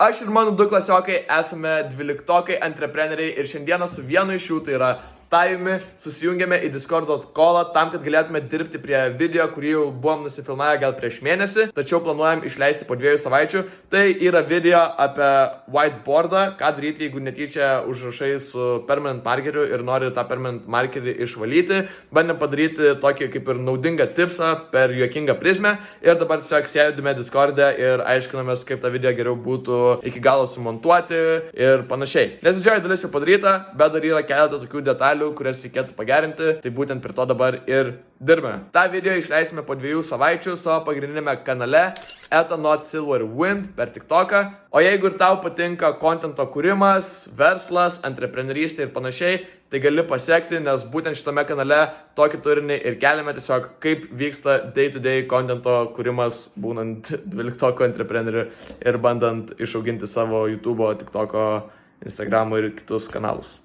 Aš ir mano 2 klasiokai esame 12-okai entrepreneriai ir šiandieną su vienu iš jų, tai yra Tajumi, susijungėme į Discordo callą tam, kad galėtume dirbti prie video, kurį jau buvom nusifilmavę gal prieš mėnesį, tačiau planuojam išleisti po 2 savaičių. Tai yra video apie whiteboardą, ką daryti, jeigu netyčia užrašai su permanent markeriu ir nori tą permanent markerį išvalyti. Bandėm padaryti tokį kaip ir naudingą tipsą per juokingą prizmę ir dabar tiesiog sėdime Discorde ir aiškinamės, kaip tą video geriau būtų iki galo sumontuoti ir panašiai. Nes didžioji dalis jau padaryta, bet dar yra keletą tokių detalių, kurias reikėtų pagerinti, tai būtent prie to dabar ir dirbame. Ta video išleisime po 2 savaičių savo pagrindinėme kanale @NotSilverWind per TikToką. O jeigu ir tau patinka kontento kūrimas, verslas, antreprenerystė ir panašiai, tai gali pasiekti, nes būtent šitame kanale tokį turinį ir keliame tiesiog, kaip vyksta day-to-day kontento kūrimas, būnant 12-oko entrepreneriu ir bandant išauginti savo YouTube'o, TikToko, Instagram'o ir kitus kanalus.